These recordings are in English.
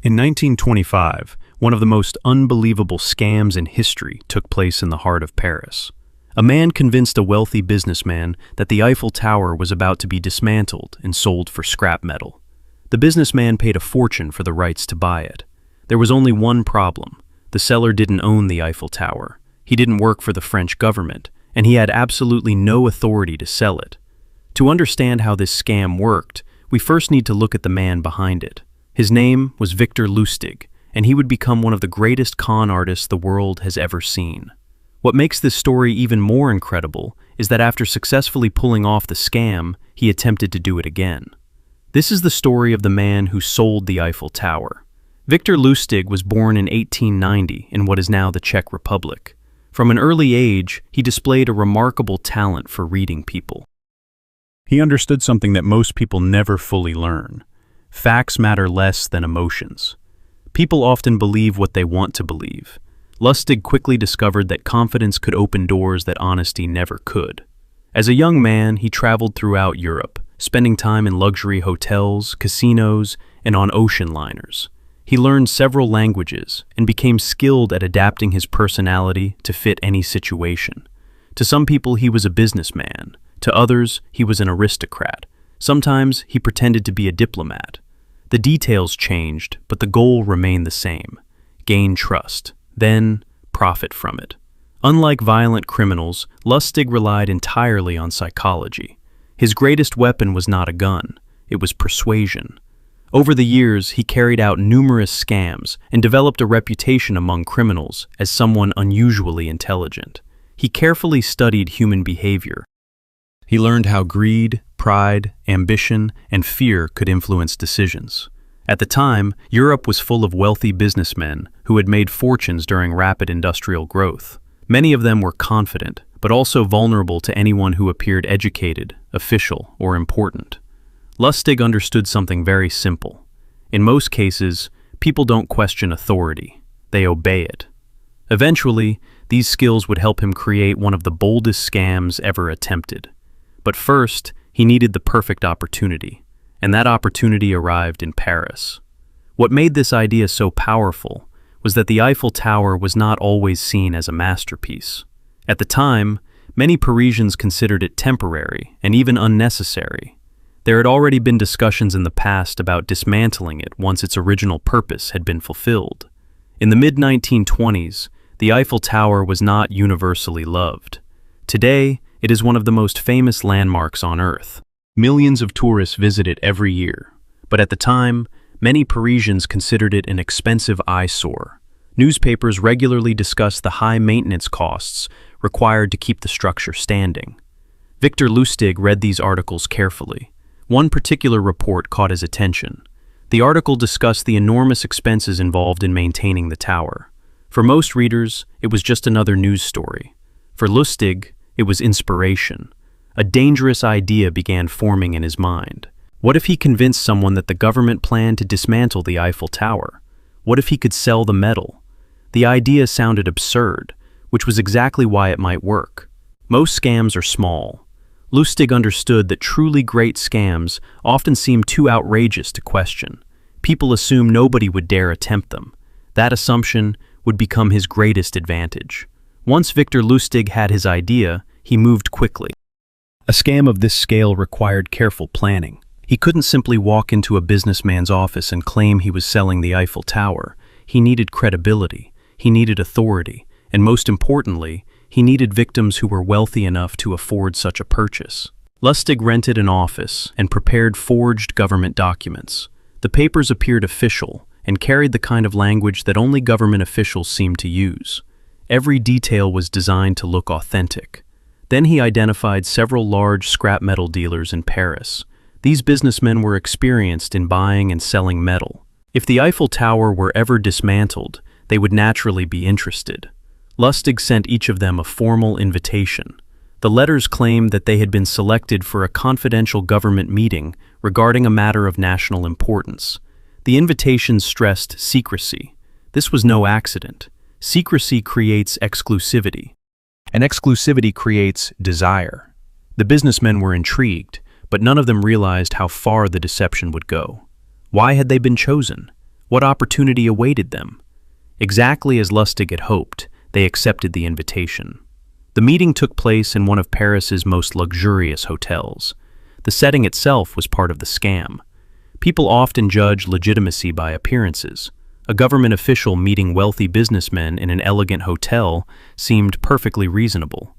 In 1925, one of the most unbelievable scams in history took place in the heart of Paris. A man convinced a wealthy businessman that the Eiffel Tower was about to be dismantled and sold for scrap metal. The businessman paid a fortune for the rights to buy it. There was only one problem. The seller didn't own the Eiffel Tower. He didn't work for the French government, and he had absolutely no authority to sell it. To understand how this scam worked, we first need to look at the man behind it. His name was Victor Lustig, and he would become one of the greatest con artists the world has ever seen. What makes this story even more incredible is that after successfully pulling off the scam, he attempted to do it again. This is the story of the man who sold the Eiffel Tower. Victor Lustig was born in 1890 in what is now the Czech Republic. From an early age, he displayed a remarkable talent for reading people. He understood something that most people never fully learn. Facts matter less than emotions. People often believe what they want to believe. Lustig quickly discovered that confidence could open doors that honesty never could. As a young man, he traveled throughout Europe, spending time in luxury hotels, casinos, and on ocean liners. He learned several languages and became skilled at adapting his personality to fit any situation. To some people, he was a businessman. To others, he was an aristocrat. Sometimes he pretended to be a diplomat. The details changed, but the goal remained the same: gain trust, then profit from it. Unlike violent criminals, Lustig relied entirely on psychology. His greatest weapon was not a gun, it was persuasion. Over the years, he carried out numerous scams and developed a reputation among criminals as someone unusually intelligent. He carefully studied human behavior. He learned how greed, pride, ambition, and fear could influence decisions. At the time, Europe was full of wealthy businessmen who had made fortunes during rapid industrial growth. Many of them were confident, but also vulnerable to anyone who appeared educated, official, or important. Lustig understood something very simple. In most cases, people don't question authority, they obey it. Eventually, these skills would help him create one of the boldest scams ever attempted. But first, he needed the perfect opportunity, and that opportunity arrived in Paris. What made this idea so powerful was that the Eiffel Tower was not always seen as a masterpiece. At the time, many Parisians considered it temporary and even unnecessary. There had already been discussions in the past about dismantling it once its original purpose had been fulfilled. In the mid-1920s, the Eiffel Tower was not universally loved. Today, it is one of the most famous landmarks on Earth. Millions of tourists visit it every year, but at the time, many Parisians considered it an expensive eyesore. Newspapers regularly discussed the high maintenance costs required to keep the structure standing. Victor Lustig read these articles carefully. One particular report caught his attention. The article discussed the enormous expenses involved in maintaining the tower. For most readers, it was just another news story. For Lustig, it was inspiration. A dangerous idea began forming in his mind. What if he convinced someone that the government planned to dismantle the Eiffel Tower? What if he could sell the metal? The idea sounded absurd, which was exactly why it might work. Most scams are small. Lustig understood that truly great scams often seem too outrageous to question. People assume nobody would dare attempt them. That assumption would become his greatest advantage. Once Victor Lustig had his idea, he moved quickly. A scam of this scale required careful planning. He couldn't simply walk into a businessman's office and claim he was selling the Eiffel Tower. He needed credibility, he needed authority, and most importantly, he needed victims who were wealthy enough to afford such a purchase. Lustig rented an office and prepared forged government documents. The papers appeared official and carried the kind of language that only government officials seemed to use. Every detail was designed to look authentic. Then he identified several large scrap metal dealers in Paris. These businessmen were experienced in buying and selling metal. If the Eiffel Tower were ever dismantled, they would naturally be interested. Lustig sent each of them a formal invitation. The letters claimed that they had been selected for a confidential government meeting regarding a matter of national importance. The invitations stressed secrecy. This was no accident. Secrecy creates exclusivity, and exclusivity creates desire. The businessmen were intrigued, but none of them realized how far the deception would go. Why had they been chosen? What opportunity awaited them? Exactly as Lustig had hoped, they accepted the invitation. The meeting took place in one of Paris's most luxurious hotels. The setting itself was part of the scam. People often judge legitimacy by appearances. A government official meeting wealthy businessmen in an elegant hotel seemed perfectly reasonable.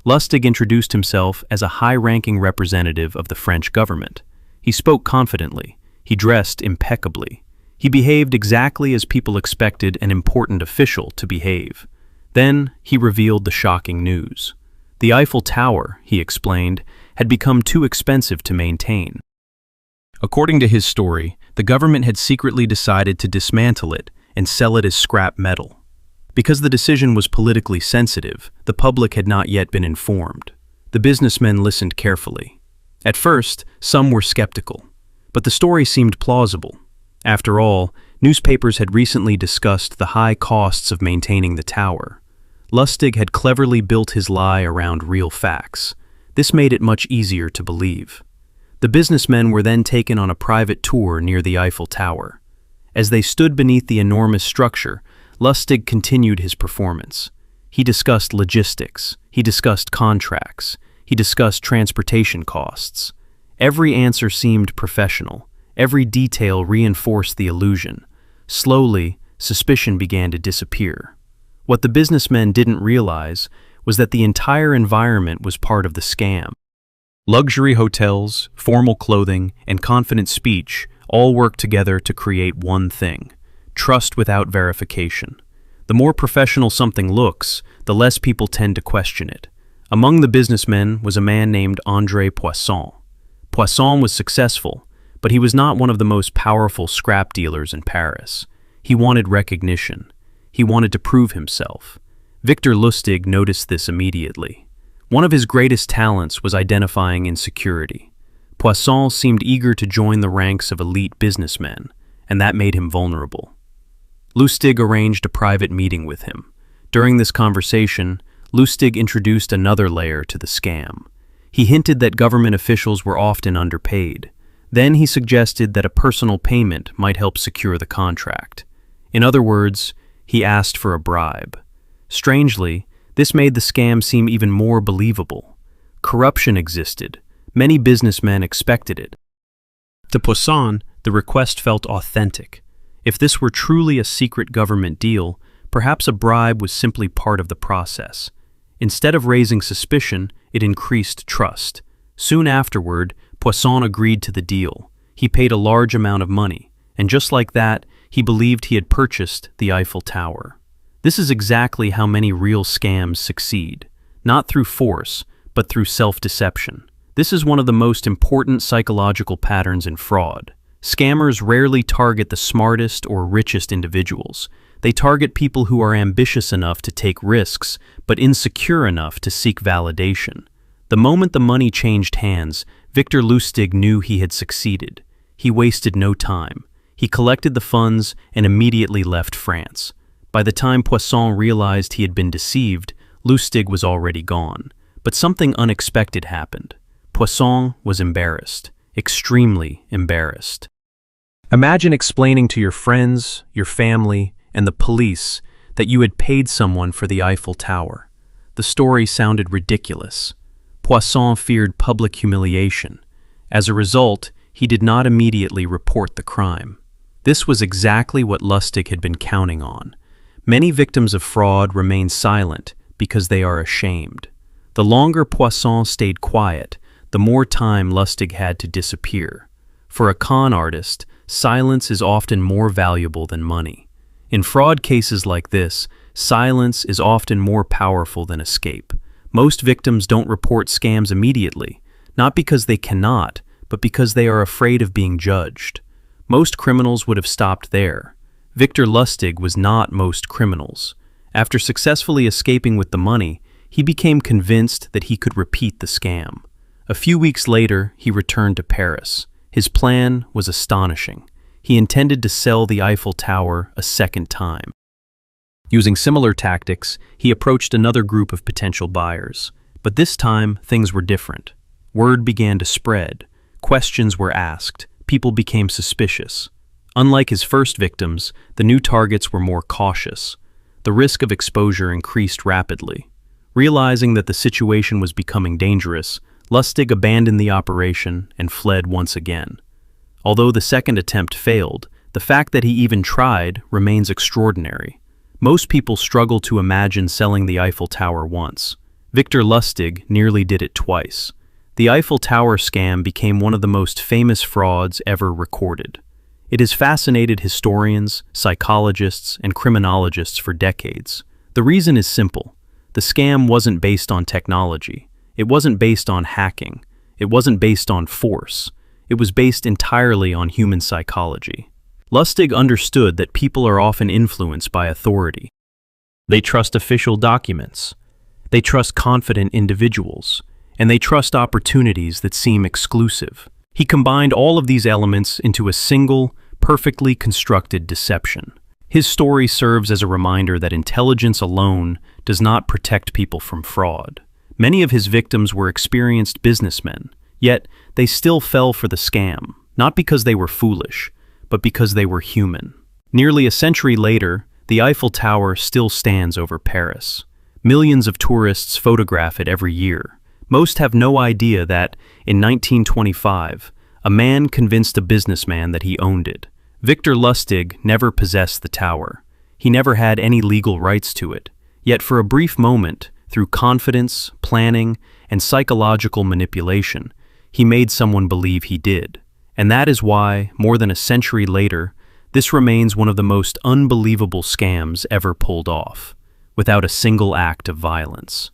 Lustig introduced himself as a high-ranking representative of the French government. He spoke confidently. He dressed impeccably. He behaved exactly as people expected an important official to behave. Then he revealed the shocking news. The Eiffel Tower, he explained, had become too expensive to maintain. According to his story, the government had secretly decided to dismantle it and sell it as scrap metal. Because the decision was politically sensitive, the public had not yet been informed. The businessmen listened carefully. At first, some were skeptical, but the story seemed plausible. After all, newspapers had recently discussed the high costs of maintaining the tower. Lustig had cleverly built his lie around real facts. This made it much easier to believe. The businessmen were then taken on a private tour near the Eiffel Tower. As they stood beneath the enormous structure, Lustig continued his performance. He discussed logistics, he discussed contracts, he discussed transportation costs. Every answer seemed professional. Every detail reinforced the illusion. Slowly, suspicion began to disappear. What the businessmen didn't realize was that the entire environment was part of the scam. Luxury hotels, formal clothing, and confident speech all work together to create one thing: trust without verification. The more professional something looks, the less people tend to question it. Among the businessmen was a man named André Poisson. Poisson was successful, but he was not one of the most powerful scrap dealers in Paris. He wanted recognition. He wanted to prove himself. Victor Lustig noticed this immediately. One of his greatest talents was identifying insecurity. Poisson seemed eager to join the ranks of elite businessmen, and that made him vulnerable. Lustig arranged a private meeting with him. During this conversation, Lustig introduced another layer to the scam. He hinted that government officials were often underpaid. Then he suggested that a personal payment might help secure the contract. In other words, he asked for a bribe. Strangely, this made the scam seem even more believable. Corruption existed. Many businessmen expected it. To Poisson, the request felt authentic. If this were truly a secret government deal, perhaps a bribe was simply part of the process. Instead of raising suspicion, it increased trust. Soon afterward, Poisson agreed to the deal. He paid a large amount of money, and just like that, he believed he had purchased the Eiffel Tower. This is exactly how many real scams succeed, not through force, but through self-deception. This is one of the most important psychological patterns in fraud. Scammers rarely target the smartest or richest individuals. They target people who are ambitious enough to take risks, but insecure enough to seek validation. The moment the money changed hands, Victor Lustig knew he had succeeded. He wasted no time. He collected the funds and immediately left France. By the time Poisson realized he had been deceived, Lustig was already gone. But something unexpected happened. Poisson was embarrassed, extremely embarrassed. Imagine explaining to your friends, your family, and the police that you had paid someone for the Eiffel Tower. The story sounded ridiculous. Poisson feared public humiliation. As a result, he did not immediately report the crime. This was exactly what Lustig had been counting on. Many victims of fraud remain silent because they are ashamed. The longer Poisson stayed quiet, the more time Lustig had to disappear. For a con artist, silence is often more valuable than money. In fraud cases like this, silence is often more powerful than escape. Most victims don't report scams immediately, not because they cannot, but because they are afraid of being judged. Most criminals would have stopped there. Victor Lustig was not most criminals. After successfully escaping with the money, he became convinced that he could repeat the scam. A few weeks later, he returned to Paris. His plan was astonishing. He intended to sell the Eiffel Tower a second time. Using similar tactics, he approached another group of potential buyers. But this time, things were different. Word began to spread. Questions were asked. People became suspicious. Unlike his first victims, the new targets were more cautious. The risk of exposure increased rapidly. Realizing that the situation was becoming dangerous, Lustig abandoned the operation and fled once again. Although the second attempt failed, the fact that he even tried remains extraordinary. Most people struggle to imagine selling the Eiffel Tower once. Victor Lustig nearly did it twice. The Eiffel Tower scam became one of the most famous frauds ever recorded. It has fascinated historians, psychologists, and criminologists for decades. The reason is simple. The scam wasn't based on technology. It wasn't based on hacking. It wasn't based on force. It was based entirely on human psychology. Lustig understood that people are often influenced by authority. They trust official documents. They trust confident individuals. And they trust opportunities that seem exclusive. He combined all of these elements into a single, perfectly constructed deception. His story serves as a reminder that intelligence alone does not protect people from fraud. Many of his victims were experienced businessmen, yet they still fell for the scam, not because they were foolish, but because they were human. Nearly a century later, the Eiffel Tower still stands over Paris. Millions of tourists photograph it every year. Most have no idea that, in 1925, a man convinced a businessman that he owned it. Victor Lustig never possessed the tower. He never had any legal rights to it. Yet for a brief moment, through confidence, planning, and psychological manipulation, he made someone believe he did. And that is why, more than a century later, this remains one of the most unbelievable scams ever pulled off, without a single act of violence.